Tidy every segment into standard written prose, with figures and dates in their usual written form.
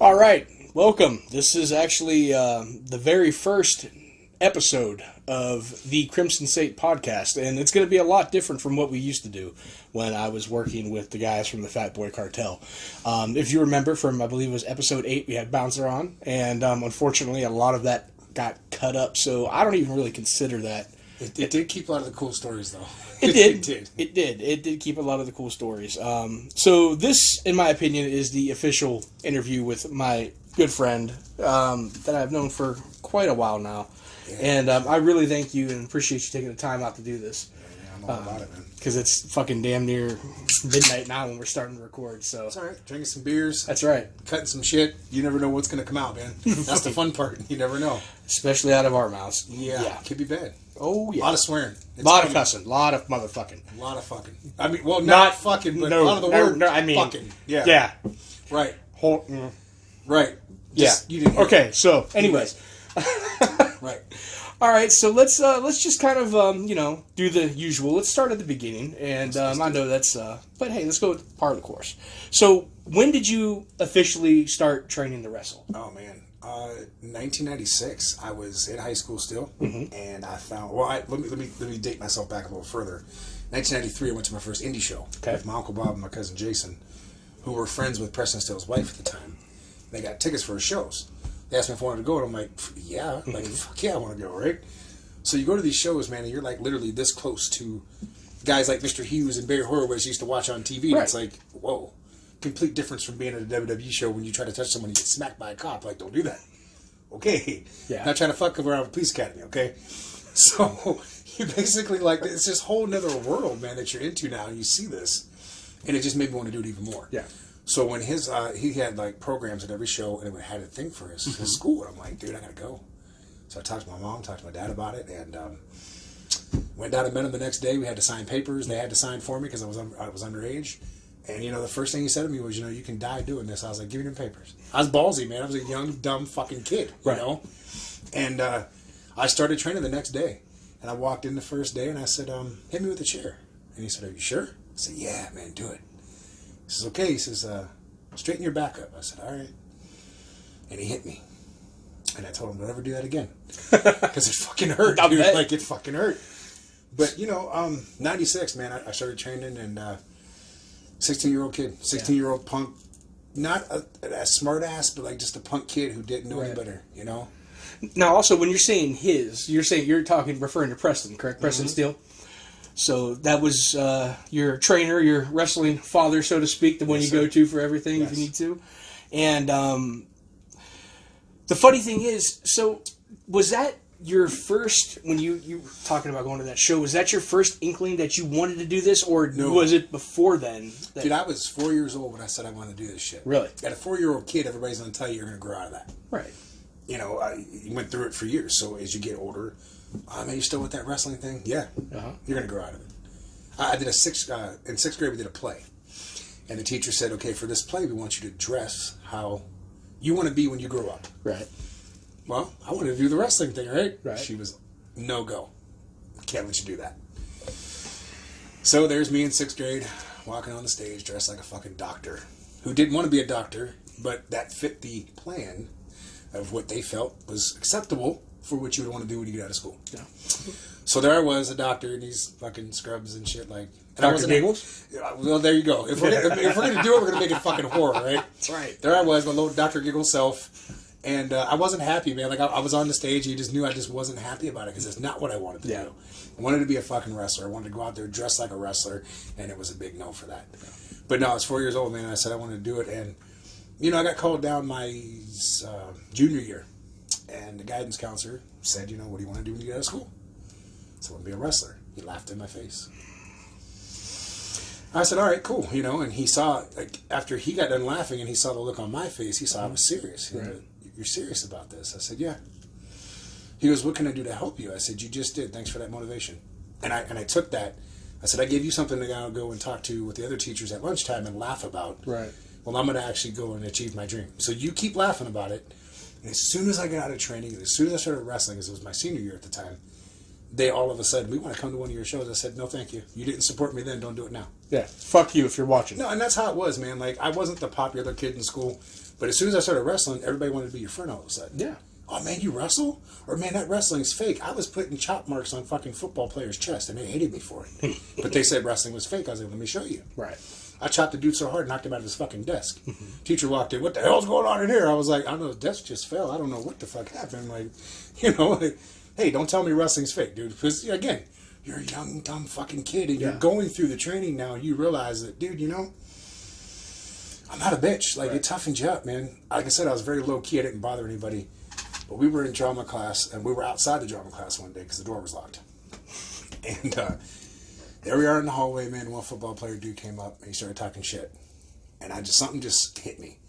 All right, welcome. This is actually the very first episode of the Crimson Saint podcast, and it's going to be a lot different from what we used to do when I was working with the guys from the Fat Boy Cartel. If you remember from, I believe it was episode 8, we had Bouncer on, and unfortunately a lot of that got cut up, so I don't even really consider that. It did keep a lot of the cool stories, though. It did. It did keep a lot of the cool stories. So this, in my opinion, is the official interview with my good friend that I've known for quite a while now. Yeah. And I really thank you and appreciate you taking the time out to do this. Yeah, I'm all about it, man. Because it's fucking damn near midnight now when we're starting to record. So it's all right. Drinking some beers. That's right. Cutting some shit. You never know what's going to come out, man. That's the fun part. You never know. Especially out of our mouths. Yeah. Could be bad. Oh, yeah. A lot of swearing. A lot of cussing. A lot of motherfucking. A lot of fucking. I mean, well, not fucking, but a lot of the word I mean, fucking. Yeah. Yeah. Right. Mm. Right. Just, yeah. You didn't hear okay, so, anyways. Right. All right, so let's just kind of, do the usual. Let's start at the beginning, and I know that's, but hey, let's go with part of the course. So, when did you officially start training to wrestle? Oh, man. 1996. I was in high school still, and I found. Well, let me date myself back a little further. 1993, I went to my first indie show with my uncle Bob and my cousin Jason, who were friends with Preston Still's wife at the time. They got tickets for his shows. They asked me if I wanted to go, and I'm like, yeah, fuck yeah, I want to go, right? So you go to these shows, man, and you're like literally this close to guys like Mr. Hughes and Barry Horowitz used to watch on TV. Right. And it's like, whoa. Complete difference from being at a WWE show when you try to touch someone and you get smacked by a cop. Like, don't do that. Okay. Yeah. Not trying to fuck around with Police Academy, okay? So, you basically, like, it's this whole nother world, man, that you're into now, and you see this. And it just made me want to do it even more. Yeah. So, when he had, like, programs at every show, and it had a thing for his school, and I'm like, dude, I gotta go. So, I talked to my mom, talked to my dad about it, and went down and met him the next day. We had to sign papers. They had to sign for me because I was underage. And, the first thing he said to me was, you can die doing this. I was like, give me them papers. I was ballsy, man. I was a young, dumb fucking kid, you know? And I started training the next day. And I walked in the first day, and I said, hit me with a chair. And he said, are you sure? I said, yeah, man, do it. He says, okay. He says, straighten your back up. I said, all right. And he hit me. And I told him, don't ever do that again. Because it fucking hurt, dude. Like, it fucking hurt. But, 96, man, I started training, and... 16-year-old kid, 16-year-old punk, not a smart ass, but like just a punk kid who didn't know any better, Now, also, when you're saying you're referring to Preston, correct? Preston Steele. So that was your trainer, your wrestling father, so to speak, the one you go to for everything if you need to. And the funny thing is, so was that your first, when you were talking about going to that show, was that your first inkling that you wanted to do this, or was it before then? Dude, I was 4 years old when I said I wanted to do this shit. Really? At a 4-year-old kid, everybody's going to tell you you're going to grow out of that. Right. You went through it for years, so as you get older, man, you still with that wrestling thing? Yeah. You're going to grow out of it. I did in 6th grade, we did a play. And the teacher said, okay, for this play, we want you to dress how you want to be when you grow up. Right. Well, I wanted to do the wrestling thing, right? Right. She was, no go. Can't let you do that. So there's me in 6th grade, walking on the stage, dressed like a fucking doctor, who didn't want to be a doctor, but that fit the plan of what they felt was acceptable for what you would want to do when you get out of school. Yeah. So there I was, a doctor in these fucking scrubs and shit, like... Dr. Giggles? Well, there you go. If we're going to do it, we're going to make it fucking horror, right? That's right. There I was, my little Dr. Giggles self. And I wasn't happy, man. Like, I was on the stage, and you just knew I just wasn't happy about it, because it's not what I wanted to do. I wanted to be a fucking wrestler. I wanted to go out there dressed like a wrestler, and it was a big no for that. Yeah. But no, I was 4 years old, man. I said I wanted to do it, and, I got called down my junior year, and the guidance counselor said, what do you want to do when you get out of school? I said, I want to be a wrestler. He laughed in my face. I said, all right, cool, and he saw, like, after he got done laughing and he saw the look on my face, he saw I was serious. He said, you're serious about this? I said, yeah. He goes, what can I do to help you? I said, you just did. Thanks for that motivation. And I took that. I said, I gave you something to go and talk to with the other teachers at lunchtime and laugh about. Right. Well, I'm going to actually go and achieve my dream. So you keep laughing about it. And as soon as I got out of training, and as soon as I started wrestling, because it was my senior year at the time, they all of a sudden, we want to come to one of your shows. I said, no, thank you. You didn't support me then. Don't do it now. Yeah. Fuck you if you're watching. No, and that's how it was, man. Like, I wasn't the popular kid in school, but as soon as I started wrestling, everybody wanted to be your friend all of a sudden. Yeah. Oh, man, you wrestle? Or, man, that wrestling's fake. I was putting chop marks on fucking football players' chest, and they hated me for it. But they said wrestling was fake. I was like, let me show you. Right. I chopped the dude so hard, knocked him out of his fucking desk. Teacher walked in, what the hell's going on in here? I was like, I don't know, his desk just fell. I don't know what the fuck happened. Like, like, hey, don't tell me wrestling's fake, dude. Because, again, you're a young, dumb fucking kid, and you're going through the training now, and you realize that, dude, I'm not a bitch. Like, it toughens you up, man. Like I said, I was very low-key. I didn't bother anybody. But we were in drama class, and we were outside the drama class one day because the door was locked. And there we are in the hallway, man. One football player dude came up, and he started talking shit. And something just hit me.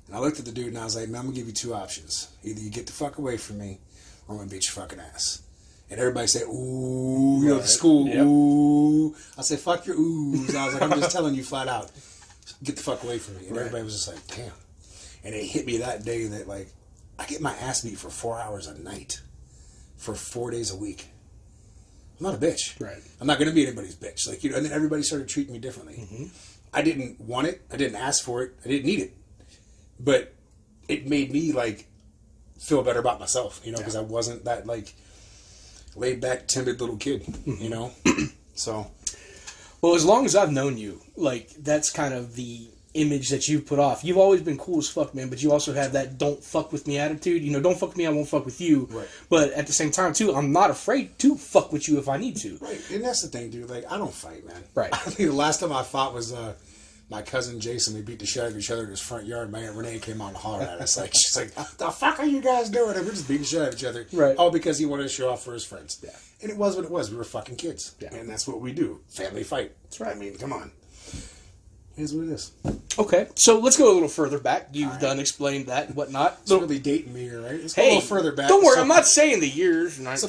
And I looked at the dude, and I was like, man, I'm going to give you two options. Either you get the fuck away from me, or I'm going to beat your fucking ass. And everybody said, ooh, you know, the school, ooh. I said, fuck your oohs. I was like, I'm just telling you flat out, get the fuck away from me. And everybody was just like, damn. And it hit me that day that, like, I get my ass beat for 4 hours a night for 4 days a week. I'm not a bitch. Right. I'm not going to be anybody's bitch. Like, and then everybody started treating me differently. Mm-hmm. I didn't want it. I didn't ask for it. I didn't need it. But it made me, like, feel better about myself, because I wasn't that, like, laid back, timid little kid, So. Well, as long as I've known you, like, that's kind of the image that you've put off. You've always been cool as fuck, man, but you also have that don't fuck with me attitude. Don't fuck with me, I won't fuck with you. Right. But at the same time, too, I'm not afraid to fuck with you if I need to. Right. And that's the thing, dude. Like, I don't fight, man. Right. I think the last time I fought was my cousin Jason. We beat the shit out of each other in his front yard. My Aunt Renee came out and hollered at us. Like, she's like, the fuck are you guys doing? And we're just beating the shit out of each other. Right. All because he wanted to show off for his friends. Yeah. And it was what it was. We were fucking kids. Yeah. And that's what we do. Family fight. That's right. I mean, come on. Here's what it is. Okay, so let's go a little further back. You've done explained that and whatnot. It's really dating me here, right? Let's go a Hey, little further back. don't worry, I'm not saying the years. So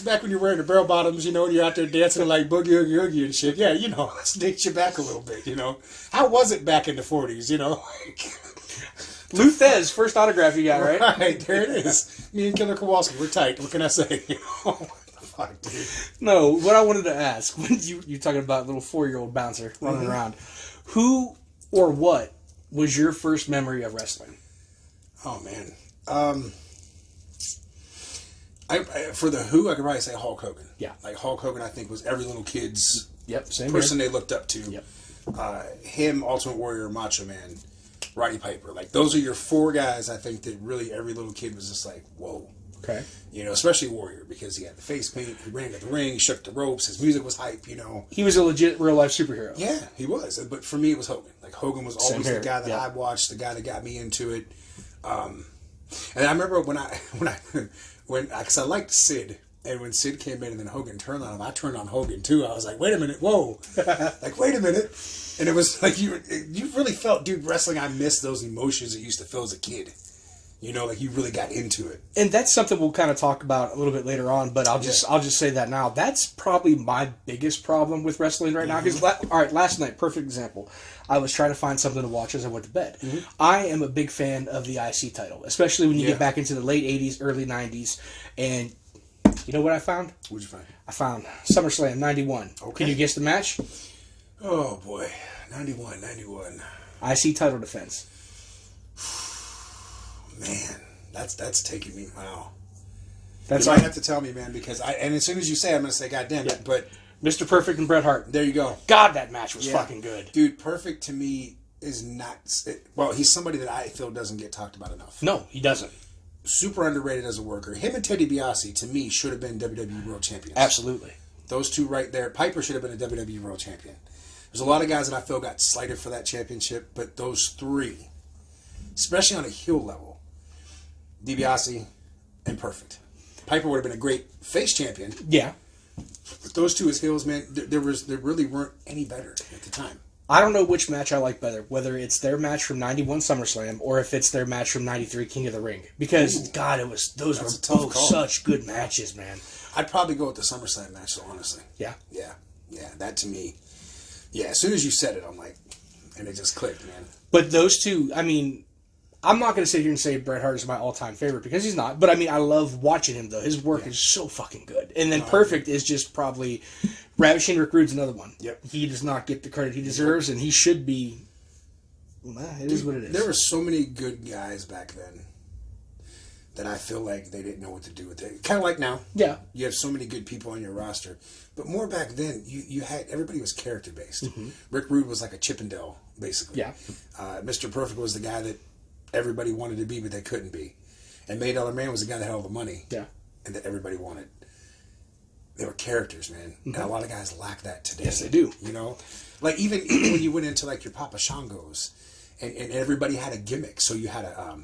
back when you're wearing the barrel bottoms, and you're out there dancing like boogie, oogie, oogie and shit. Yeah, let's date you back a little bit, How was it back in the 40s, Luthez, first autograph you got, right? Right, there it is. Me and Killer Kowalski, we're tight. What can I say? What the fuck, dude? No, what I wanted to ask, when you're talking about little 4-year-old bouncer running around, who or what was your first memory of wrestling? Oh, man. For the Who, I could probably say Hulk Hogan. Yeah. Like, Hulk Hogan, I think, was every little kid's same person here. they looked up to. Yep. Him, Ultimate Warrior, Macho Man, Roddy Piper. Like, those are your 4 guys, I think, that really every little kid was just like, whoa. Okay. Especially Warrior, because he had the face paint, he ran to the ring, shook the ropes, his music was hype, He was a legit real-life superhero. Yeah, he was. But for me, it was Hogan. Like, Hogan was always the guy that yeah. I watched, the guy that got me into it. And I remember because I liked Sid, and when Sid came in and then Hogan turned on him, I turned on Hogan too. I was like, wait a minute, whoa. Like, wait a minute. And it was like, you really felt, dude, wrestling, I missed those emotions that you used to feel as a kid. Like you really got into it. And that's something we'll kind of talk about a little bit later on, but I'll just say that now. That's probably my biggest problem with wrestling right now. Because, last night, perfect example. I was trying to find something to watch as I went to bed. Mm-hmm. I am a big fan of the IC title, especially when you get back into the late 80s, early 90s. And you know what I found? What'd you find? I found SummerSlam 91. Okay. Can you guess the match? Oh, boy. 91. IC title defense. Man, that's taking me. Wow. That's you might have to tell me, man, because and as soon as you say it, I'm going to say, God damn it. But Mr. Perfect and Bret Hart. There you go. God, that match was fucking good. Dude, Perfect to me is not... Well, he's somebody that I feel doesn't get talked about enough. No, he doesn't. Super underrated as a worker. Him and Teddy DiBiase, to me, should have been WWE World Champions. Absolutely. Those two right there. Piper should have been a WWE World Champion. There's a lot of guys that I feel got slighted for that championship, but those 3, especially on a heel level, DiBiase and Perfect. Piper would have been a great face champion. Yeah. But those two as heels, man, there really weren't any better at the time. I don't know which match I like better, whether it's their match from 91 SummerSlam or if it's their match from 93 King of the Ring. Because, God, those were both such good matches, man. I'd probably go with the SummerSlam match, though, honestly. Yeah? Yeah, that to me. Yeah, as soon as you said it, I'm like, and it just clicked, man. But those two, I mean, I'm not going to sit here and say Bret Hart is my all-time favorite because he's not. But I mean, I love watching him though. His work is so fucking good. And then Perfect is just probably Ravishing Rick Rude's another one. Yep. He does not get the credit he deserves, and he should be. It is what it is. There were so many good guys back then that I feel like they didn't know what to do with it. Kind of like now. Yeah. You have so many good people on your roster. But more back then, you had, everybody was character based. Mm-hmm. Rick Rude was like a Chippendale, basically. Yeah. Mr. Perfect was the guy that everybody wanted to be, but they couldn't be. And $1 Million Man was the guy that had all the money. Yeah. And that everybody wanted. They were characters, man. Mm-hmm. And a lot of guys lack that today. Yes, they do. You know? Like, even when you went into, like, your Papa Shangos, and everybody had a gimmick. So you had a,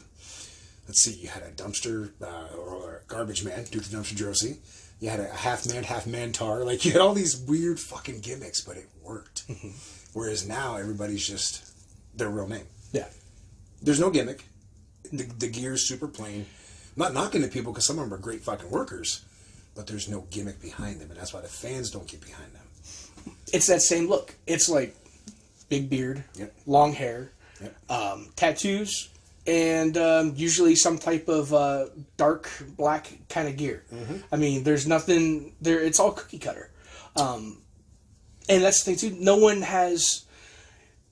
let's see, you had a dumpster, or a garbage man, Duke the Dumpster Drosy. You had a half man tar. Like, you had all these weird fucking gimmicks, but it worked. Mm-hmm. Whereas now, everybody's just their real name. Yeah. There's no gimmick. The gear's super plain. I'm not knocking the people because some of them are great fucking workers, but there's no gimmick behind them, and that's why the fans don't get behind them. It's that same look. It's like big beard, yep. long hair, yep. Tattoos, and usually some type of dark black kind of gear. Mm-hmm. I mean, there's nothing there. It's all cookie cutter, and that's the thing too. No one has.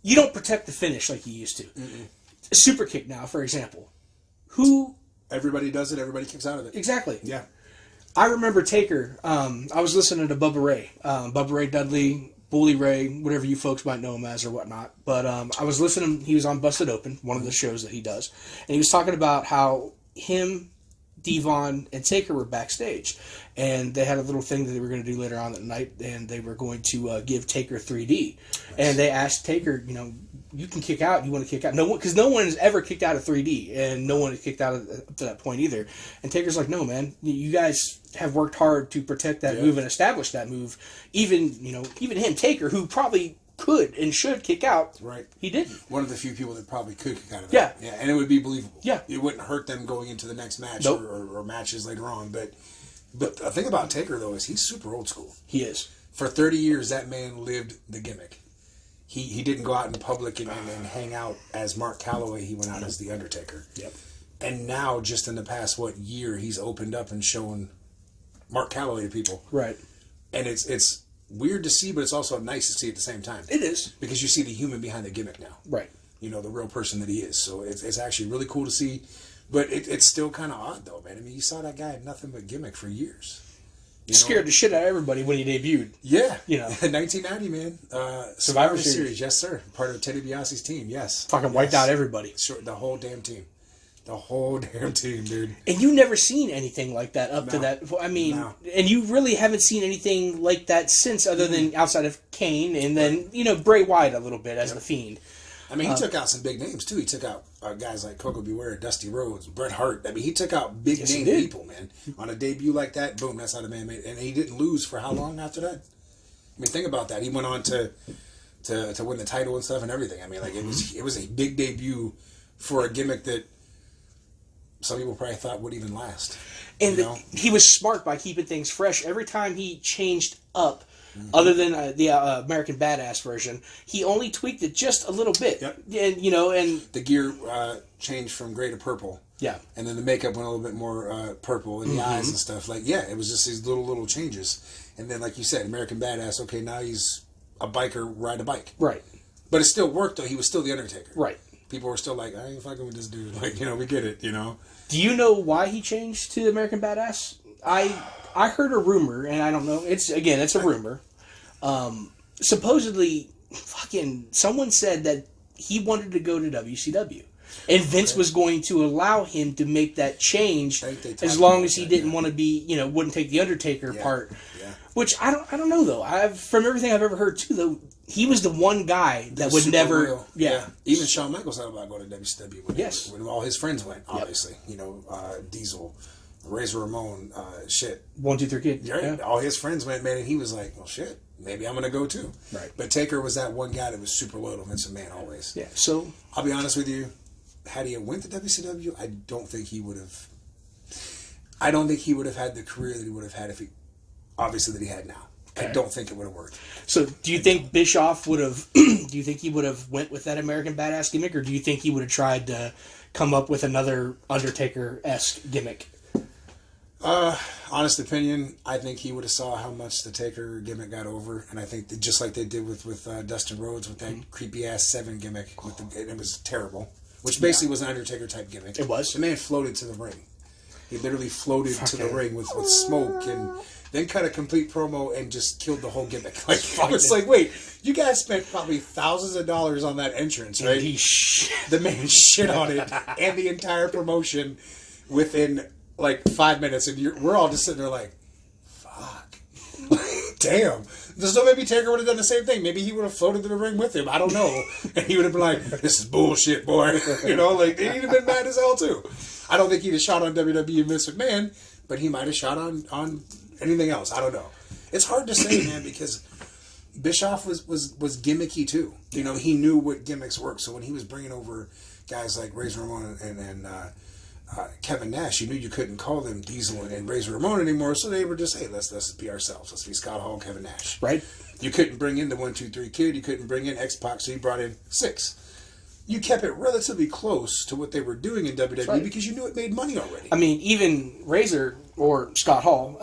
You don't protect the finish like you used to. Mm-mm. A super kick now, for example. Who? Everybody does it. Everybody kicks out of it. Exactly. Yeah. I remember Taker. I was listening to Bubba Ray Dudley, Bully Ray, whatever you folks might know him as or whatnot. But I was listening. He was on Busted Open, one of the shows that he does, and he was talking about how him, Devon, and Taker were backstage, and they had a little thing that they were going to do later on that night, and they were going to give Taker 3D, and they asked Taker, you can kick out. You want to kick out? No one, because no one has ever kicked out of 3D, and no one has kicked out up to that point either. And Taker's like, no, man, you guys have worked hard to protect that move and establish that move. Even him, Taker, who probably could and should kick out, right? He didn't. One of the few people that probably could kick out of that. Yeah, and it would be believable. Yeah, it wouldn't hurt them going into the next match nope. or matches later on. But the thing about Taker though is he's super old school. He is. For 30 years, that man lived the gimmick. He didn't go out in public and hang out as Mark Calloway. He went out as The Undertaker. Yep. And now, just in the past, year, he's opened up and shown Mark Calloway to people. Right. And it's weird to see, but it's also nice to see at the same time. It is. Because you see the human behind the gimmick now. Right. The real person that he is. So it's actually really cool to see. But it's still kind of odd, though, man. I mean, you saw that guy had nothing but gimmick for years. Scared the shit out of everybody when he debuted. Yeah. 1990, man. Survivor Series. Yes, sir. Part of Teddy DiBiase's team, yes. Fucking wiped out everybody. Sure, the whole damn team. The whole damn team, dude. And you never seen anything like that up to that. I mean, and you really haven't seen anything like that since, other than outside of Kane and then, Bray Wyatt a little bit as the Fiend. I mean, he took out some big names, too. He took out guys like Coco Beware, Dusty Rhodes, Bret Hart. I mean, he took out big name people, man. On a debut like that, boom, that's how the man made it. And he didn't lose for how long after that? I mean, think about that. He went on to win the title and stuff and everything. I mean, like, it was a big debut for a gimmick that some people probably thought would even last. And he was smart by keeping things fresh. Every time he changed up, other than the American Badass version, he only tweaked it just a little bit. Yep. And the gear changed from gray to purple. Yeah. And then the makeup went a little bit more purple in the eyes and stuff. Like, it was just these little changes. And then, like you said, American Badass, okay, now he's a biker riding a bike. Right. But it still worked, though. He was still the Undertaker. Right. People were still like, I ain't fucking with this dude. Like, we get it, Do you know why he changed to American Badass? I heard a rumor, and I don't know. It's a rumor. Supposedly, someone said that he wanted to go to WCW. And Vince was going to allow him to make that change as long as he didn't want to be, wouldn't take the Undertaker part. Yeah. Which I don't know though. From everything I've ever heard too, though, he was the one guy that would never. Real. Yeah. Even Shawn Michaels thought about going to WCW when all his friends went. Obviously, Diesel, Razor Ramon, shit. 1, 2, 3 Kid. Right? Yeah. All his friends went, man, and he was like, well, shit. Maybe I'm going to go too. Right. But Taker was that one guy that was super loyal to Vince McMahon always. Yeah. So I'll be honest with you. Had he went to WCW, I don't think he would have. I don't think he would have had the career that he would have had if he, obviously, that he had now. Okay. I don't think it would have worked. So, do you think Bischoff would have? Do you think he would have went with that American Badass gimmick, or do you think he would have tried to come up with another Undertaker-esque gimmick? Honest opinion, I think he would have saw how much the Taker gimmick got over, and I think that just like they did with Dustin Rhodes with that creepy ass 7 gimmick, it was terrible, which basically was an Undertaker type gimmick. It was. The man floated to the ring. He literally floated to the ring with smoke, and then cut a complete promo and just killed the whole gimmick. Like, it's like, wait, you guys spent probably thousands of dollars on that entrance, right? The man shit on it and the entire promotion within like 5 minutes, and we're all just sitting there like, fuck. Damn. So maybe Taker would have done the same thing. Maybe he would have floated to the ring with him. I don't know. And he would have been like, this is bullshit, boy. You know, like, he'd have been mad as hell, too. I don't think he'd have shot on WWE and Vince McMahon, but he might have shot on anything else. I don't know. It's hard to say, man, because Bischoff was gimmicky, too. You know, he knew what gimmicks worked. So when he was bringing over guys like Razor Ramon and Kevin Nash, you knew you couldn't call them Diesel and Razor Ramon anymore, so they were just, hey, let's be ourselves. Let's be Scott Hall and Kevin Nash. Right. You couldn't bring in the 1, 2, 3 Kid. You couldn't bring in X-Pac, so you brought in 6. You kept it relatively close to what they were doing in WWE because you knew it made money already. I mean, even Razor or Scott Hall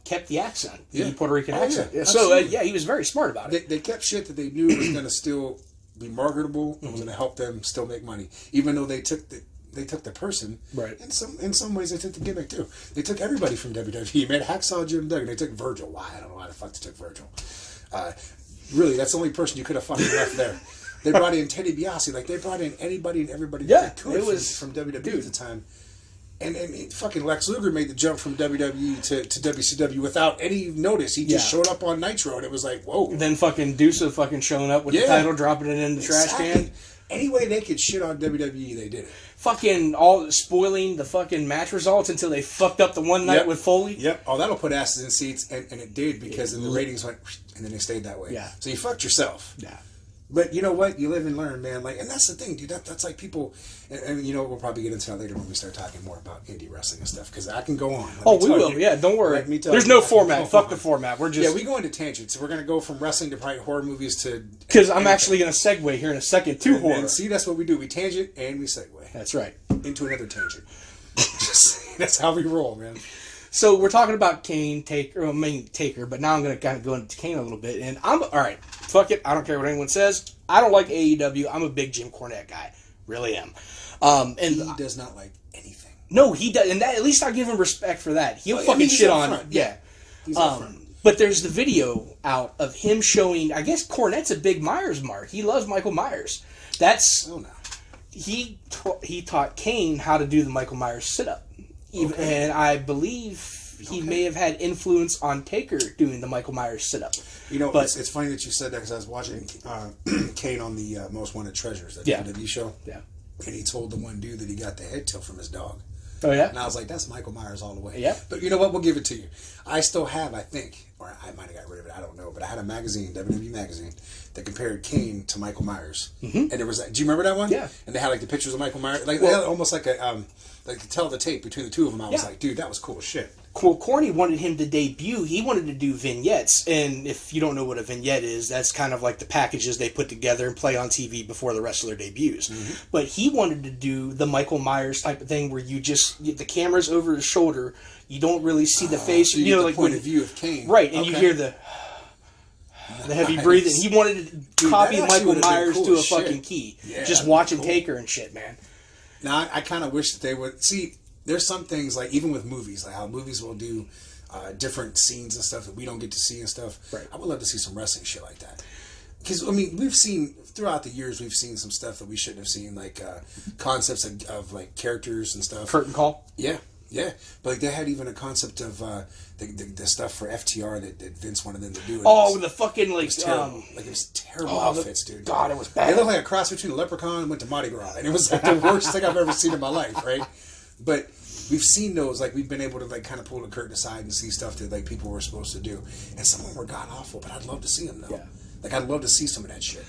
kept the accent, the Puerto Rican accent. Yeah, so, he was very smart about it. They kept shit that they knew was going to still be marketable and was going to help them still make money, even though they took the person. Right. In some ways, they took the gimmick, too. They took everybody from WWE. Made Hacksaw Jim Duggan. They took Virgil. Why? I don't know why the fuck they took Virgil. Really, that's the only person you could have fucking left there. They brought in Teddy DiBiase. Like, they brought in anybody and everybody that they could from WWE at the time. And fucking Lex Luger made the jump from WWE to WCW without any notice. He just showed up on Nitro, and it was like, whoa. Then fucking Dusa fucking showing up with the title, dropping it in the trash can. Any way they could shit on WWE, they did it. Fucking all spoiling the fucking match results until they fucked up the one night with Foley. Yep. Oh, that'll put asses in seats, and it did because then the ratings went, and then they stayed that way. Yeah. So you fucked yourself. Yeah. But you know what? You live and learn, man. Like, and that's the thing, dude. That's like people, and you know, we'll probably get into that later when we start talking more about indie wrestling and stuff. Because I can go on. We will. Yeah, don't worry. There's no format. Fuck the format. We're just we go into tangents. So we're gonna go from wrestling to probably horror movies to. Because I'm actually gonna segue here in a second to horror. And see, that's what we do. We tangent and we segue. That's right. Into another tangent. That's how we roll, man. So we're talking about Taker, but now I'm going to kind of go into Kane a little bit. And I'm, all right, fuck it. I don't care what anyone says. I don't like AEW. I'm a big Jim Cornette guy. Really am. And he does not like anything. No, he does. And that, at least I give him respect for that. He'll fucking shit on. Front. Yeah. He's up front. But there's the video out of him showing, I guess Cornette's a big Myers mark. He loves Michael Myers. That's... Oh, no. He taught Kane how to do the Michael Myers sit-up. And I believe he may have had influence on Taker doing the Michael Myers sit-up. You know, it's funny that you said that because I was watching Kane on the Most Wanted Treasures, that WWE show. Yeah. And he told the one dude that he got the head tilt from his dog. Oh, yeah? And I was like, that's Michael Myers all the way. Yeah. But you know what? We'll give it to you. I still have, I think, or I might have got rid of it, I don't know, but I had a magazine, WWE magazine, that compared Kane to Michael Myers. Mm-hmm. And there was that. Do you remember that one? Yeah. And they had like the pictures of Michael Myers. Like, they had almost like a, like to tell the tape between the two of them. I was like, dude, that was cool as shit. Well, Corny wanted him to debut. He wanted to do vignettes. And if you don't know what a vignette is, that's kind of like the packages they put together and play on TV before the wrestler debuts. Mm-hmm. But he wanted to do the Michael Myers type of thing where you just, the camera's over his shoulder, you don't really see the face. So you get the like point of view of Kane. Right, and you hear the heavy breathing. He wanted to copy Michael Myers to a fucking key. Yeah, just watching Taker and shit, man. Now, I kind of wish that they would... See, there's some things, like, even with movies, like how movies will do different scenes and stuff that we don't get to see and stuff. Right. I would love to see some wrestling shit like that. Because, I mean, we've seen... Throughout the years, we've seen some stuff that we shouldn't have seen, like concepts of like, characters and stuff. Curtain call? Yeah. Yeah, but like, they had even a concept of the stuff for FTR that Vince wanted them to do. Oh, the fucking like, it was terrible outfits, dude. God, it was bad. They looked like a cross between a leprechaun and went to Mardi Gras, and it was like the worst thing I've ever seen in my life, right? But we've seen those, like we've been able to like kind of pull the curtain aside and see stuff that like people were supposed to do, and some of them were god awful, but I'd love to see them though. Yeah. Like I'd love to see some of that shit.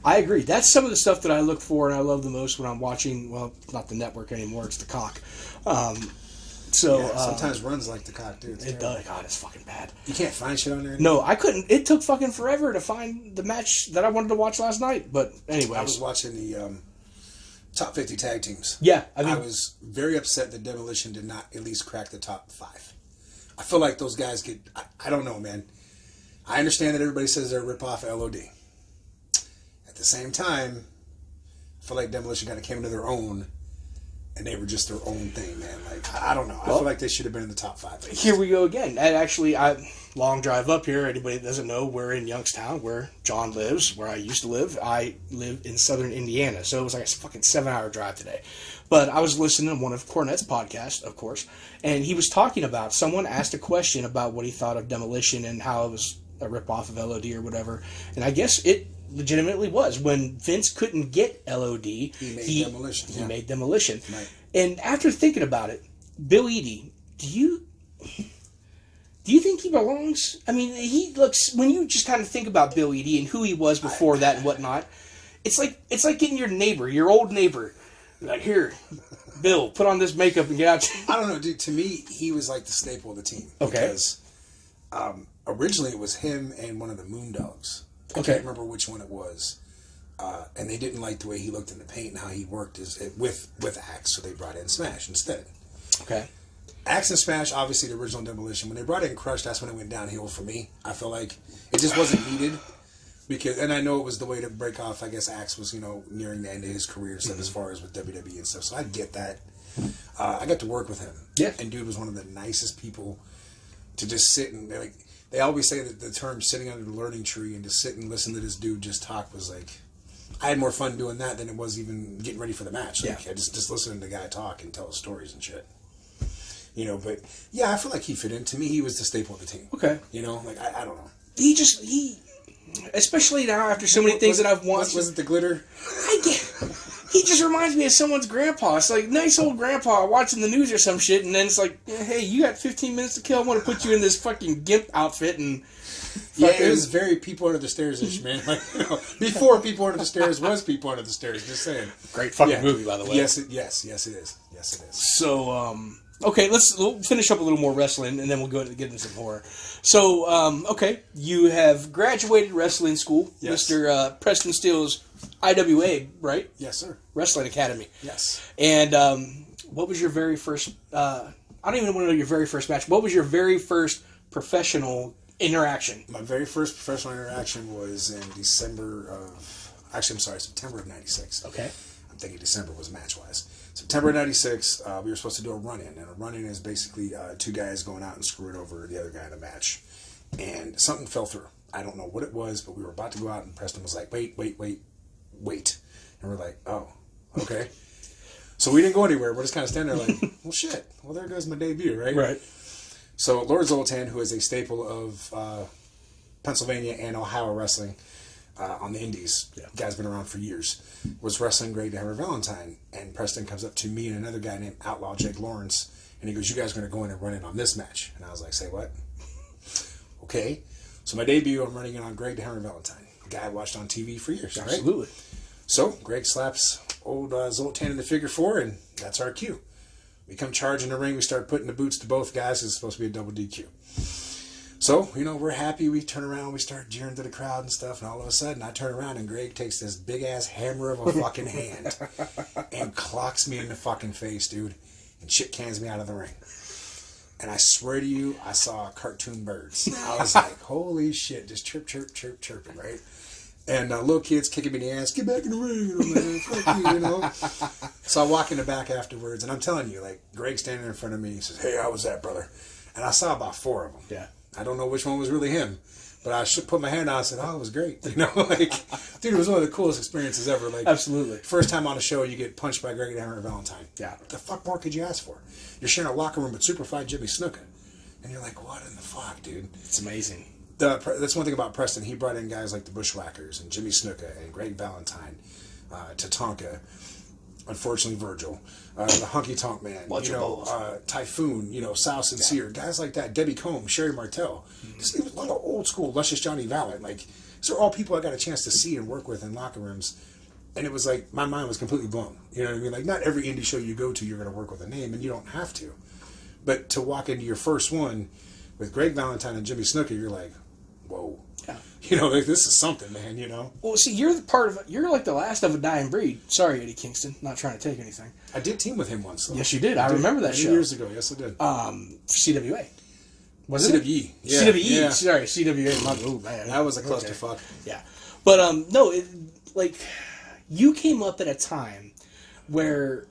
I agree. That's some of the stuff that I look for and I love the most when I'm watching. Well, not the network anymore; it's the cock. Sometimes runs like the cock, dude. It does. God, it's fucking bad. You can't find shit on there anymore? No, I couldn't. It took fucking forever to find the match that I wanted to watch last night. But anyways, I was watching top 50 tag teams. Yeah, I was very upset that Demolition did not at least crack the top 5. I feel like those guys get... I don't know, man. I understand that everybody says they're a rip-off LOD. At the same time, I feel like Demolition kind of came into their own, and they were just their own thing, man. Like, I don't know. I feel like they should have been in the top 5. Here we go again. And actually, long drive up here. Anybody that doesn't know, we're in Youngstown, where John lives, where I used to live. I live in southern Indiana, so it was like a fucking 7-hour drive today. But I was listening to one of Cornette's podcasts, of course, and he was talking about, someone asked a question about what he thought of Demolition and how it was a ripoff of LOD or whatever. And I guess it legitimately was. When Vince couldn't get LOD, he made Demolition. Right. And after thinking about it, Bill Eadie, do you think he belongs? I mean, he looks, when you just kind of think about Bill Eadie and who he was before that and whatnot, it's like getting your neighbor, your old neighbor, like, here, Bill, put on this makeup and get out. I don't know, dude. To me, he was like the staple of the team. Okay. Because originally it was him and one of the Moondogs. I can't remember which one it was. And they didn't like the way he looked in the paint and how he worked with Axe, so they brought in Smash instead. Okay. Axe and Smash, obviously the original Demolition. When they brought in Crush, that's when it went downhill for me. I feel like it just wasn't needed. And I know it was the way to break off. I guess Axe was, nearing the end of his career and stuff, as far as with WWE and stuff. So I get that. I got to work with him. Yeah. And dude was one of the nicest people to just sit and, like, they always say that the term sitting under the learning tree and just sit and listen to this dude just talk was like, I had more fun doing that than it was even getting ready for the match. Like, I just listening to the guy talk and tell his stories and shit. But yeah, I feel like he fit in. To me, he was the staple of the team. Okay. Like, I don't know. He especially now after so many things that I've watched. Was it the glitter? He just reminds me of someone's grandpa. It's like, nice old grandpa watching the news or some shit, and then it's like, hey, you got 15 minutes to kill. I want to put you in this fucking gimp outfit and... Yeah, it was very People Under the Stairs-ish, man. Like, before People Under the Stairs was People Under the Stairs, just saying. Great fucking movie, by the way. Yes, it is. So, okay, we'll finish up a little more wrestling, and then we'll get into some horror. So, okay, you have graduated wrestling school, yes. Mr. Preston Steele's IWA, right? Yes, sir. Wrestling Academy. Yes. And what was your very first... I don't even want to know your very first match. What was your very first professional interaction? My very first professional interaction was in September of 96. Okay. I'm thinking December was match-wise. September of 96, we were supposed to do a run-in. And a run-in is basically two guys going out and screwing over the other guy in a match. And something fell through. I don't know what it was, but we were about to go out, and Preston was like, wait. And we're like, oh, okay. So we didn't go anywhere. We're just kind of standing there like, well, shit. Well, there goes my debut, right? Right. So Lord Zoltan, who is a staple of Pennsylvania and Ohio wrestling on the indies, guy's been around for years, was wrestling Greg the Hammer Valentine. And Preston comes up to me and another guy named Outlaw Jake Lawrence, and he goes, you guys are going to go in and run in on this match. And I was like, say what? Okay. So my debut, I'm running in on Greg the Hammer Valentine, a guy I watched on TV for years. Absolutely. Right? So Greg slaps old Zoltan in the figure 4, and that's our cue. We come charging the ring. We start putting the boots to both guys. It's supposed to be a double DQ. So, we're happy. We turn around. We start jeering to the crowd and stuff. And all of a sudden, I turn around, and Greg takes this big-ass hammer of a fucking hand and clocks me in the fucking face, dude, and shit cans me out of the ring. And I swear to you, I saw cartoon birds. I was like, holy shit, just chirping, right? And little kids kicking me in the ass, get back in the ring, and I'm like, fuck you, So I walk in the back afterwards, and I'm telling you, like, Greg's standing in front of me, he says, hey, how was that, brother? And I saw about 4 of them. Yeah. I don't know which one was really him, but I should put my hand out and said, oh, it was great. Dude, it was one of the coolest experiences ever. Like, absolutely. First time on a show, you get punched by Greg the Hammer Valentine. Yeah. What the fuck more could you ask for? You're sharing a locker room with Superfly Jimmy Snuka. And you're like, what in the fuck, dude? It's amazing. That's one thing about Preston. He brought in guys like the Bushwhackers and Jimmy Snuka and Greg Valentine, Tatanka, unfortunately Virgil, the Honky Tonk Man, Typhoon, Sal Sincere, guys like that, Debbie Combs, Sherry Martel. Just a lot of old school, luscious Johnny Valiant. Like, these are all people I got a chance to see and work with in locker rooms. And it was like, my mind was completely blown. You know what I mean? Like, not every indie show you go to, you're going to work with a name, and you don't have to. But to walk into your first one with Greg Valentine and Jimmy Snuka, you're like, whoa. Yeah. You know, like, this is something, man, you know? Well, see, you're like the last of a dying breed. Sorry, Eddie Kingston. Not trying to take anything. I did team with him once, though. Yes, you did. I remember that show. Years ago, yes, I did. CWA. Was CWE. it? Yeah. CWE. Yeah. Sorry, CWA. Oh, man. That was a clusterfuck. Okay. Yeah. But, no, you came up at a time where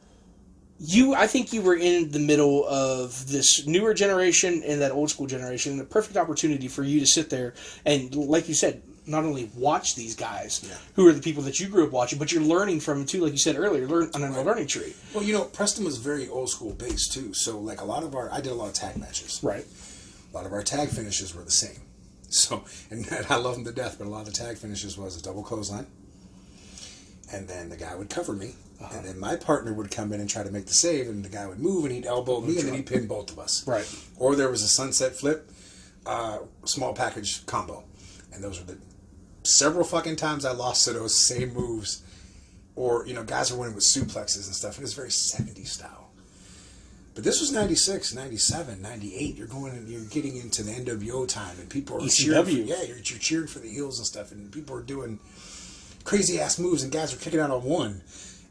I think you were in the middle of this newer generation and that old school generation. The perfect opportunity for you to sit there and, like you said, not only watch these guys who are the people that you grew up watching, but you're learning from them too, like you said earlier, learn on a learning tree. Well, you know, Preston was very old school based too. So, like, I did a lot of tag matches. Right. A lot of our tag finishes were the same. So, and I love them to death, but a lot of the tag finishes was a double clothesline. And then the guy would cover me. And then my partner would come in and try to make the save, and the guy would move, and he'd elbow me, and then he'd pin both of us. Right. Or there was a sunset flip, small package combo. And those were the several fucking times I lost to those same moves. Or, you know, guys were winning with suplexes and stuff. It was very 70s style. But this was 96, 97, 98. You're getting into the NWO time, and people are cheering. You're cheering for the heels and stuff, and people are doing crazy ass moves, and guys are kicking out on one.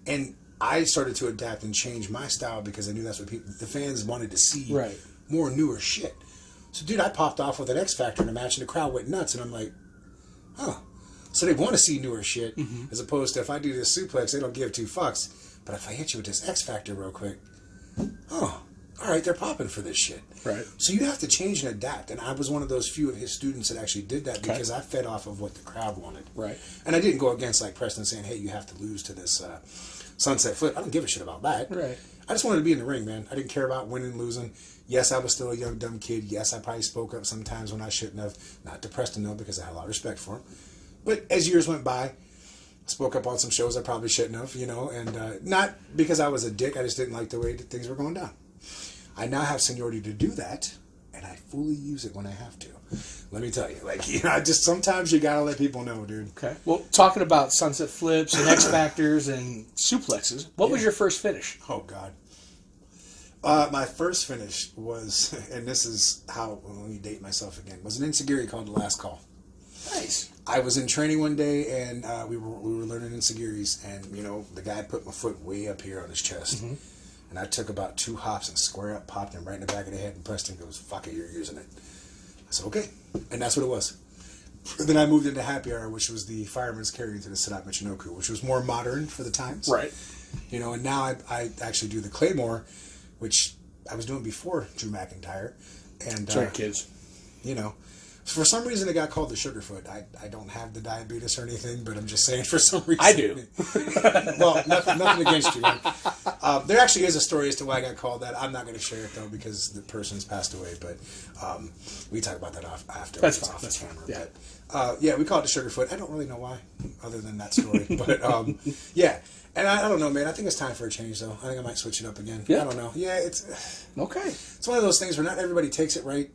And I started to adapt and change my style because I knew that's what the fans wanted to see. Right. More newer shit. So, dude, I popped off with an X Factor in a match, and the crowd went nuts, and I'm like, huh. So they want to see newer shit, as opposed to if I do this suplex, they don't give two fucks. But if I hit you with this X Factor real quick, oh, all right, they're popping for this shit. Right. So you have to change and adapt. And I was one of those few of his students that actually did that because I fed off of what the crowd wanted. Right. And I didn't go against like Preston saying, hey, you have to lose to this sunset flip. I don't give a shit about that. Right. I just wanted to be in the ring, man. I didn't care about winning and losing. Yes, I was still a young, dumb kid. Yes, I probably spoke up sometimes when I shouldn't have. Not to Preston, though, because I had a lot of respect for him. But as years went by, I spoke up on some shows I probably shouldn't have, you know, and not because I was a dick. I just didn't like the way that things were going down. I now have seniority to do that, and I fully use it when I have to. Let me tell you, like, you know, just sometimes you gotta let people know, dude. Okay. Well, talking about sunset flips and X Factors and suplexes, what was your first finish? Oh, God. My first finish was, and this is how, let me date myself again, was an insecurity called The Last Call. Nice. I was in training one day, and we were learning insecurities, and, you know, the guy put my foot way up here on his chest. And I took about 2 hops and square up, popped him right in the back of the head, and Preston goes, fuck it, you're using it. I said, okay. And that's what it was. Then I moved into Happy Hour, which was the fireman's carry to the Sadat Michinoku, which was more modern for the times. Right. You know, and now I actually do the Claymore, which I was doing before Drew McIntyre. And, sorry, kids. You know, for some reason it got called the Sugarfoot. I don't have the diabetes or anything, but I'm just saying for some reason. I do. Well, nothing against you, man. There actually is a story as to why I got called that. I'm not going to share it, though, because the person's passed away. But we talk about that after. That's fine. Off That's the camera. fine. Yeah. But, yeah, we call it the Sugarfoot. I don't really know why, other than that story. But, yeah. And I don't know, man. I think it's time for a change, though. I think I might switch it up again. Yeah. I don't know. Yeah, it's... Okay. It's one of those things where not everybody takes it right.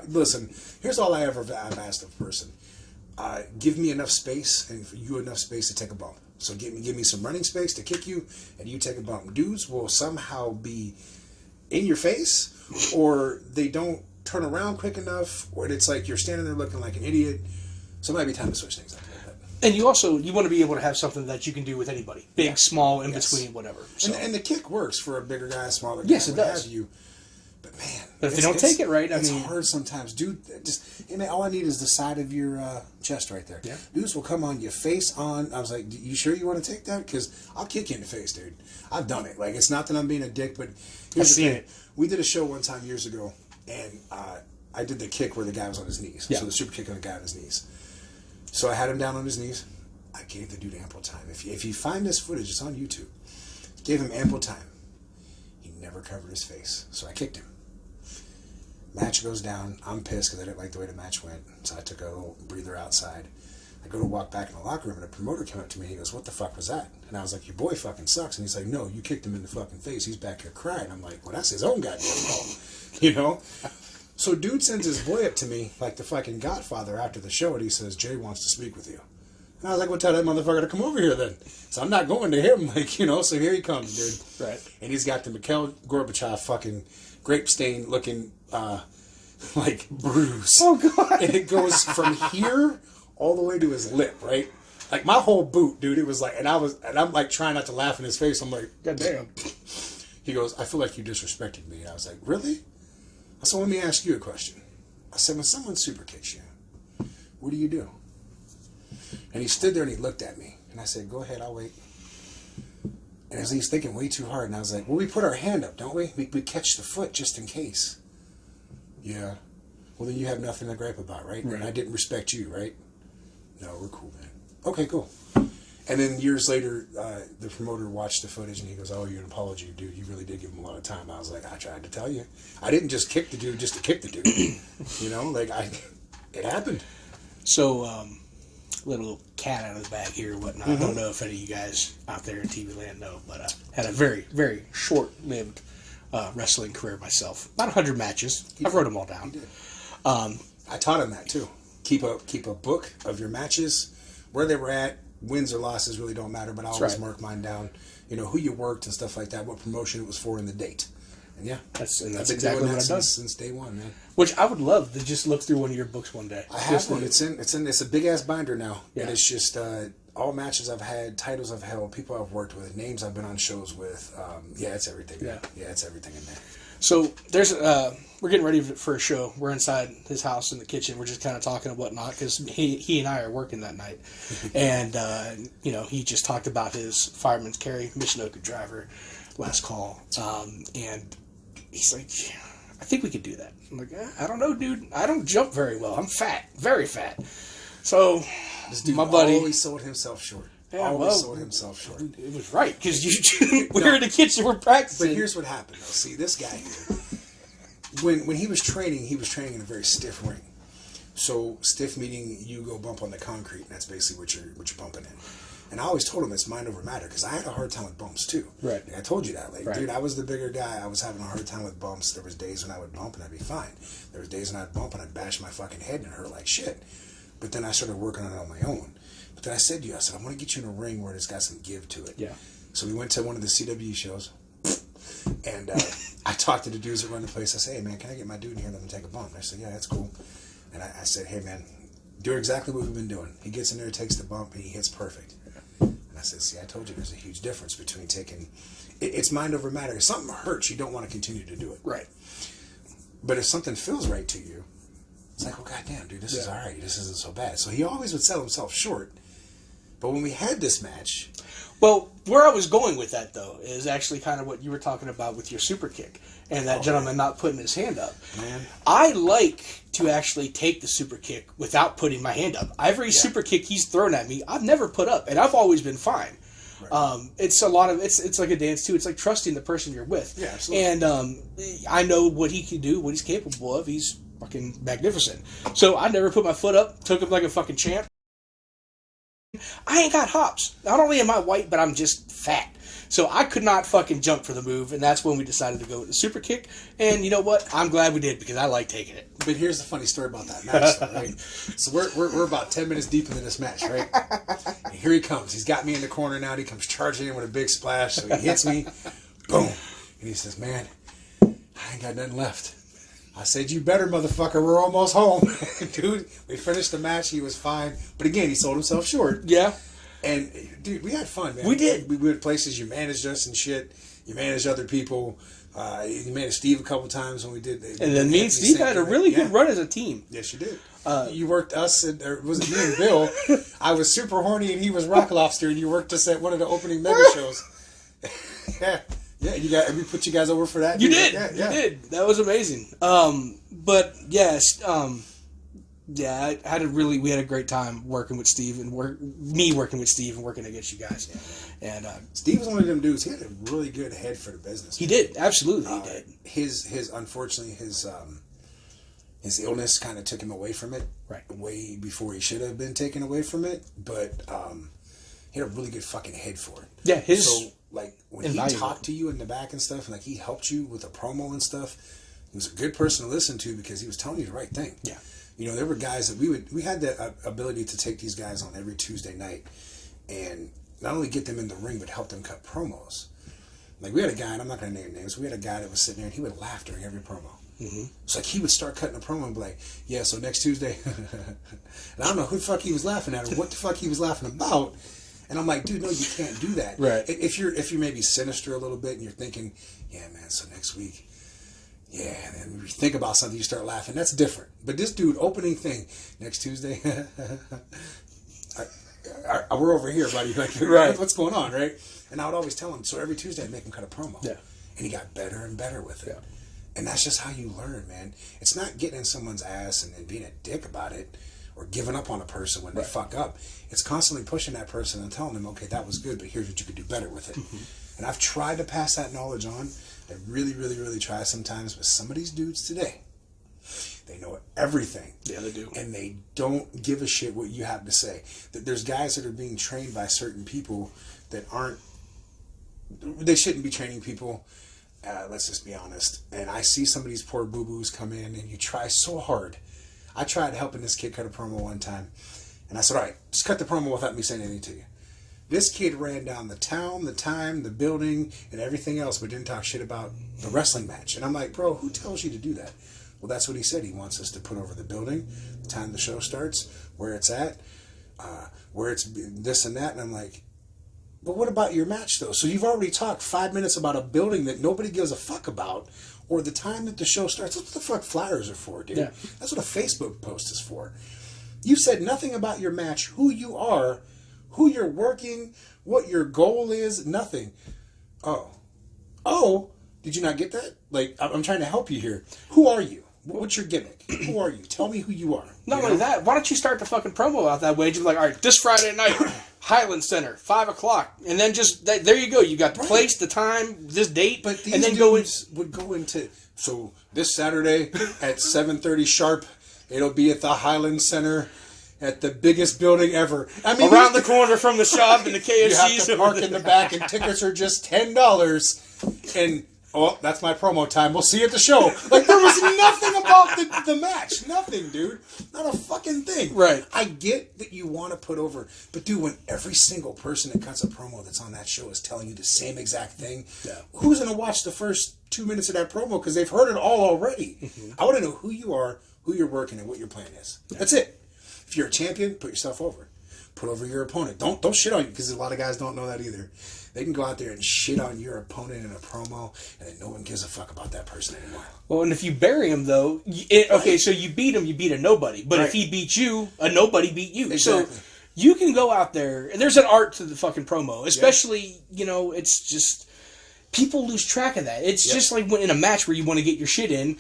Listen, here's all I've asked of a person. Give me enough space, and for you enough space to take a bump. So give me some running space to kick you, and you take a bump. Dudes will somehow be in your face, or they don't turn around quick enough, or it's like you're standing there looking like an idiot. So it might be time to switch things up a little bit. And you want to be able to have something that you can do with anybody. Big, small, in between, whatever. So. And the kick works for a bigger guy, smaller guy. Yes, it does. Have you. But man, but if they don't take it right, it's hard sometimes, dude. All I need is the side of your chest right there. Yeah. Dudes will come on your face on. I was like, you sure you want to take that? Because I'll kick you in the face, dude. I've done it. Like, it's not that I'm being a dick, but here's the thing. We did a show one time years ago, and I did the kick where the guy was on his knees. Yeah. So the super kick on the guy on his knees. So I had him down on his knees. I gave the dude ample time. If you find this footage, it's on YouTube. Gave him ample time. He never covered his face, so I kicked him. Match goes down. I'm pissed because I didn't like the way the match went. So I took a little breather outside. I go to walk back in the locker room, and a promoter came up to me. He goes, what the fuck was that? And I was like, your boy fucking sucks. And he's like, no, you kicked him in the fucking face. He's back here crying. I'm like, well, that's his own goddamn fault. You know? So dude sends his boy up to me like the fucking Godfather after the show, and he says, Jay wants to speak with you. And I was like, well, tell that motherfucker to come over here then. So I'm not going to him, like, you know, so here he comes, dude. Right. And he's got the Mikhail Gorbachev fucking grape stain looking like bruise. Oh, God. And it goes from here all the way to his lip, right? Like my whole boot, dude. It was like, and I'm like trying not to laugh in his face. I'm like, God damn. He goes, I feel like you disrespected me. And I was like, really? I said, let me ask you a question. I said, when someone super kicks you, what do you do? And he stood there and he looked at me. And I said, go ahead, I'll wait. And as he's thinking way too hard, and I was like, well, we put our hand up, don't we? We catch the foot just in case. Yeah. Well, then you have nothing to gripe about, right? And I didn't respect you, right? No, we're cool, man. Okay, cool. And then years later, the promoter watched the footage and he goes, oh, you're an apology, dude. You really did give him a lot of time. I was like, I tried to tell you. I didn't just kick the dude just to kick the dude. You know, like, it happened. So, little cat out of the bag here or whatnot. I don't know if any of you guys out there in TV land know, but I had a very, very short-lived wrestling career myself. About 100 matches. I wrote them all down. I taught him that, too. Keep a book of your matches, where they were at. Wins or losses really don't matter, but I always mark mine down. You know, who you worked and stuff like that, what promotion it was for, and the date. And yeah, that's exactly what I've done since day one, man. Which I would love to just look through one of your books one day. I have one. It's a big ass binder now, yeah. And it's just all matches I've had, titles I've held, people I've worked with, names I've been on shows with. Yeah, it's everything. Yeah, it's everything in there. So there's we're getting ready for a show. We're inside his house in the kitchen. We're just kind of talking and whatnot because he and I are working that night, and you know, he just talked about his fireman's carry Michinoku driver last call, and he's like, I think we could do that. I'm like, I don't know, dude. I don't jump very well. I'm fat, very fat. So this dude my buddy always sold himself short. Sold himself short. It was right because we were in the kitchen, we're practicing. But here's what happened, though. See, this guy here, when he was training in a very stiff ring. So stiff meaning you go bump on the concrete, and that's basically what you're bumping in. And I always told him it's mind over matter because I had a hard time with bumps too. Right. Like I told you that, dude, I was the bigger guy. I was having a hard time with bumps. There was days when I would bump and I'd be fine. There was days when I'd bump and I'd bash my fucking head and it hurt like shit. But then I started working on it on my own. But then I said to you, I said, I want to get you in a ring where it's got some give to it. Yeah. So we went to one of the CW shows, and I talked to the dudes that run the place. I said, hey, man, can I get my dude in here and let him take a bump? And I said, yeah, that's cool. And I said, hey, man, do exactly what we've been doing. He gets in there, takes the bump, and he hits perfect. And I said, see, I told you there's a huge difference between taking... It's mind over matter. If something hurts, you don't want to continue to do it. Right. But if something feels right to you, it's like, oh, goddamn, dude, this is all right. This isn't so bad. So he always would sell himself short. But when we had this match... Well, where I was going with that, though, is actually kind of what you were talking about with your super kick and that gentleman not putting his hand up. Man. I like to actually take the super kick without putting my hand up. Every super kick he's thrown at me, I've never put up, and I've always been fine. Right. It's a lot of it's like a dance too. It's like trusting the person you're with. Yeah, absolutely. And I know what he can do, what he's capable of. He's fucking magnificent. So I never put my foot up, took him like a fucking champ. I ain't got hops. Not only am I white, but I'm just fat. So I could not fucking jump for the move, and that's when we decided to go with the super kick. And you know what? I'm glad we did because I like taking it. But here's the funny story about that match, though, right? So we're about 10 minutes deep into this match, right? And here he comes. He's got me in the corner now. And he comes charging in with a big splash. So he hits me, boom, and he says, "Man, I ain't got nothing left." I said, "You better, motherfucker. We're almost home." Dude, we finished the match. He was fine. But again, he sold himself short. Yeah. And, dude, we had fun, man. We did. We went places. You managed us and shit. You managed other people. You managed Steve a couple times when we did. And then me and Steve had a really good run as a team. Yes, you did. You worked us, or was it me and Bill? I was super horny and he was Rock Lobster, and you worked us at one of the opening mega shows. Yeah, we put you guys over for that. You did. You did. That was amazing. But yes, we had a great time working with Steve and working with Steve and working against you guys. Yeah. And Steve was one of them dudes. He had a really good head for the business. He did. Absolutely, he did. Unfortunately, his illness kind of took him away from it. Right. Way before he should have been taken away from it. But he had a really good fucking head for it. Yeah, like when he talked to you in the back and stuff, and like he helped you with a promo and stuff, he was a good person to listen to because he was telling you the right thing. Yeah. You know, there were guys that we had the ability to take these guys on every Tuesday night and not only get them in the ring, but help them cut promos. Like we had a guy, and I'm not going to name names, we had a guy that was sitting there and he would laugh during every promo. It's like he would start cutting a promo and be like, yeah, so next Tuesday. And I don't know who the fuck he was laughing at or what the fuck he was laughing about. And I'm like, dude, no, you can't do that. Right. If you're maybe sinister a little bit and you're thinking, yeah, man, so next week, yeah, and then when you think about something, you start laughing. That's different. But this dude, opening thing, next Tuesday, we're over here, buddy. Like, right. What's going on, right? And I would always tell him, so every Tuesday I'd make him cut a promo. Yeah. And he got better and better with it. Yeah. And that's just how you learn, man. It's not getting in someone's ass and being a dick about it or giving up on a person when they fuck up. It's constantly pushing that person and telling them, okay, that was good, but here's what you could do better with it. And I've tried to pass that knowledge on. I really, really, really try sometimes, but some of these dudes today, they know everything. Yeah, they do. And they don't give a shit what you have to say. There's guys that are being trained by certain people that aren't, they shouldn't be training people. Let's just be honest. And I see some of these poor boo-boos come in and you try so hard. I tried helping this kid cut a promo one time. And I said, all right, just cut the promo without me saying anything to you. This kid ran down the town, the time, the building, and everything else, but didn't talk shit about the wrestling match. And I'm like, bro, who tells you to do that? Well, that's what he said. He wants us to put over the building, the time the show starts, where it's at, where it's this and that. And I'm like, but what about your match, though? So you've already talked 5 minutes about a building that nobody gives a fuck about, or the time that the show starts. That's what the fuck flyers are for, dude. Yeah. That's what a Facebook post is for. You said nothing about your match, who you are, who you're working, what your goal is, nothing. Oh, did you not get that? Like, I'm trying to help you here. Who are you? What's your gimmick? Who are you? Tell me who you are. Not only that, why don't you start the fucking promo out that way? Just like, all right, this Friday night, Highland Center, 5 o'clock. And then just, there you go. You got the place, the time, this date. But these and then dudes would go into, so this Saturday at 7:30 sharp, it'll be at the Highland Center at the biggest building ever. I mean, around the corner from the shop and the KFC's. You have to park in the back and tickets are just $10. And... oh, that's my promo time. We'll see you at the show. Like, there was nothing about the match. Nothing, dude. Not a fucking thing. Right. I get that you want to put over... but, dude, when every single person that cuts a promo that's on that show is telling you the same exact thing, who's going to watch the first 2 minutes of that promo? Because they've heard it all already. I want to know who you are, who you're working, and what your plan is. That's it. If you're a champion, put yourself over. Put over your opponent. Don't shit on you, because a lot of guys don't know that either. They can go out there and shit on your opponent in a promo, and then no one gives a fuck about that person anymore. Well, and if you bury him, though, okay, so you beat him, you beat a nobody. But if he beat you, a nobody beat you. Exactly. So you can go out there, and there's an art to the fucking promo. Especially, it's just... people lose track of that. It's just like when in a match where you want to get your shit in,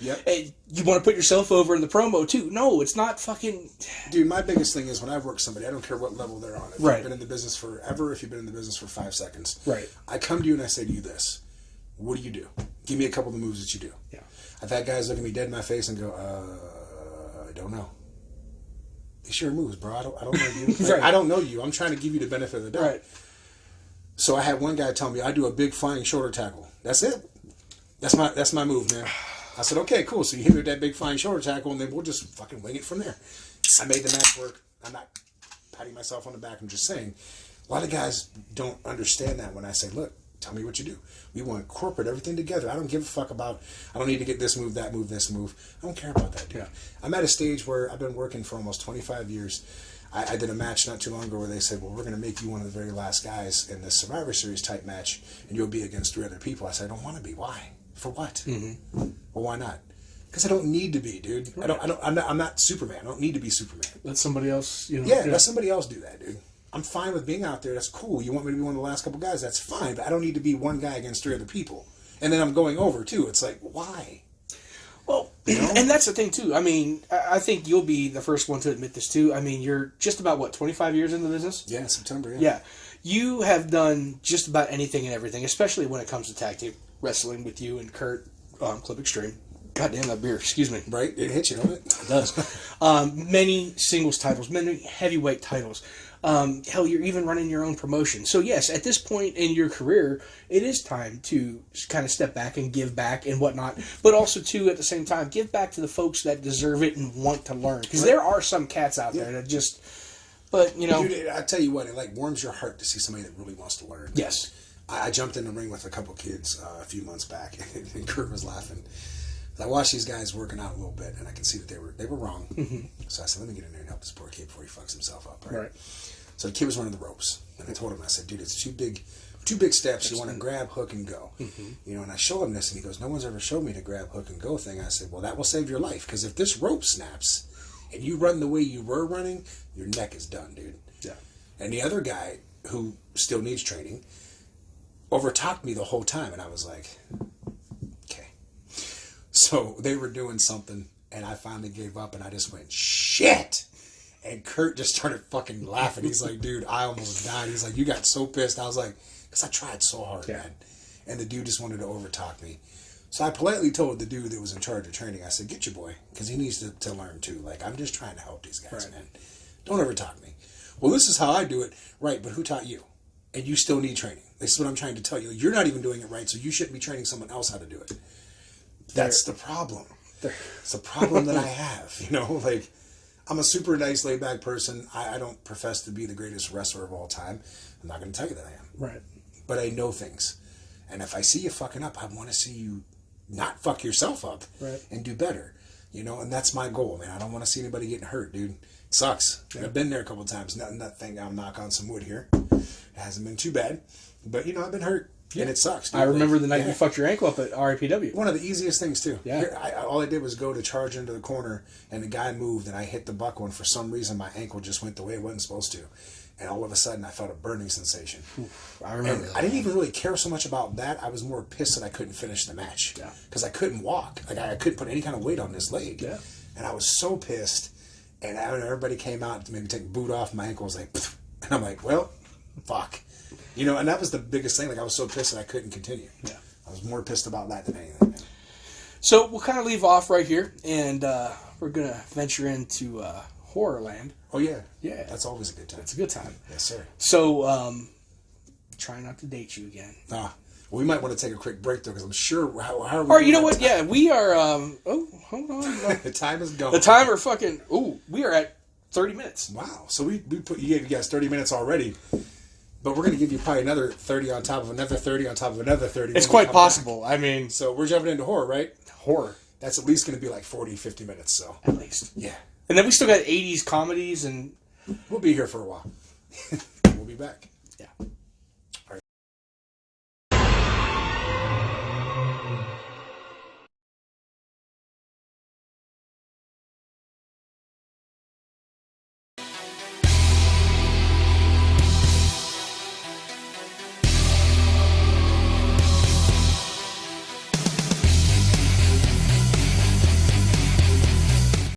you want to put yourself over in the promo too. No, it's not fucking... dude, my biggest thing is when I've worked somebody, I don't care what level they're on. If you've been in the business forever, if you've been in the business for 5 seconds. Right. I come to you and I say to you this. What do you do? Give me a couple of the moves that you do. Yeah. I've had guys look at me dead in my face and go, I don't know. It's your moves, bro. I don't know you. Like, I don't know you. I'm trying to give you the benefit of the doubt. Right. So I had one guy tell me, I do a big flying shoulder tackle. That's it. That's my move, man. I said, okay, cool. So you hit me with that big flying shoulder tackle, and then we'll just fucking wing it from there. I made the match work. I'm not patting myself on the back. I'm just saying, a lot of guys don't understand that when I say, look, tell me what you do. We want to incorporate everything together. I don't give a fuck about, I don't need to get this move, that move, this move. I don't care about that, dude. Yeah. I'm at a stage where I've been working for almost 25 years. I did a match not too long ago where they said, well, we're going to make you one of the very last guys in this Survivor Series type match, and you'll be against 3 other people. I said, I don't want to be. Why? For what? Well, why not? Because I don't need to be, dude. Right. I'm not Superman. I don't need to be Superman. Let somebody else, let somebody else do that, dude. I'm fine with being out there. That's cool. You want me to be one of the last couple guys? That's fine. But I don't need to be one guy against 3 other people. And then I'm going over, too. It's like, why? Well, and that's the thing, too. I mean, I think you'll be the first one to admit this, too. I mean, you're just about, 25 years in the business? Yeah, September, Yeah. You have done just about anything and everything, especially when it comes to tag team wrestling with you and Kurt, Club Extreme. God damn that beer, excuse me. Right? It hits you, don't it? It does. Many singles titles, many heavyweight titles. Hell, you're even running your own promotion. So yes, at this point in your career, it is time to kind of step back and give back and whatnot. But also, too, at the same time, give back to the folks that deserve it and want to learn. Because there are some cats out there that just... But, Dude, I tell you what, it warms your heart to see somebody that really wants to learn. Yes. I jumped in the ring with a couple kids a few months back, and Kurt was laughing. I watched these guys working out a little bit, and I could see that they were wrong. So I said, let me get in there and help this poor kid before he fucks himself up. Right. So the kid was running the ropes, and I told him, I said, dude, it's two big steps. You want to grab, hook, and go. You know, and I show him this, and he goes, no one's ever showed me the grab, hook, and go thing. I said, well, that will save your life, because if this rope snaps and you run the way you were running, your neck is done, dude. Yeah. And the other guy, who still needs training, overtalked me the whole time, and I was like, okay. So they were doing something, and I finally gave up, and I just went, shit! And Kurt just started fucking laughing. He's like, dude, I almost died. He's like, you got so pissed. I was like, because I tried so hard, man. And the dude just wanted to overtalk me. So I politely told the dude that was in charge of training, I said, get your boy, because he needs to learn too. Like, I'm just trying to help these guys, man. Don't overtalk me. Well, this is how I do it. Right, but who taught you? And you still need training. This is what I'm trying to tell you. You're not even doing it right, so you shouldn't be training someone else how to do it. That's the problem. It's a problem that I have, you know? Like, I'm a super nice, laid-back person. I don't profess to be the greatest wrestler of all time. I'm not going to tell you that I am. Right. But I know things. And if I see you fucking up, I want to see you not fuck yourself up and do better. You know, and that's my goal, man. I don't want to see anybody getting hurt, dude. It sucks. Yeah. I've been there a couple of times. Nothing, I'll knock on some wood here. It hasn't been too bad. But, you know, I've been hurt. And it sucks, dude. I remember the night you fucked your ankle up at RIPW. One of the easiest things, too. Yeah. Here, all I did was go to charge into the corner, and the guy moved, and I hit the buckle, and for some reason, my ankle just went the way it wasn't supposed to. And all of a sudden, I felt a burning sensation. I remember that. I didn't even really care so much about that. I was more pissed that I couldn't finish the match. Yeah. Because I couldn't walk. Like, I couldn't put any kind of weight on this leg. Yeah. And I was so pissed. And everybody came out to maybe take the boot off. My ankle was like, pfft. And I'm like, well, fuck. You know, and that was the biggest thing. Like, I was so pissed that I couldn't continue. Yeah. I was more pissed about that than anything. Man. So we'll kind of leave off right here, and we're going to venture into Horrorland. Oh, yeah. Yeah. That's always a good time. It's a good time. Yes, sir. So, try not to date you again. Well, we might want to take a quick break, though, because I'm sure... How are we or, you know what? Yeah, we are... oh, hold on. The time is gone. The timer fucking... Ooh, we are at 30 minutes. Wow. So we you gave you guys 30 minutes already. But we're going to give you probably another 30 on top of another 30 on top of another 30. It's quite possible. Back. I mean... So we're jumping into horror, right? Horror. That's at least going to be like 40, 50 minutes, so... At least. Yeah. And then we still got 80s comedies and... We'll be here for a while. We'll be back.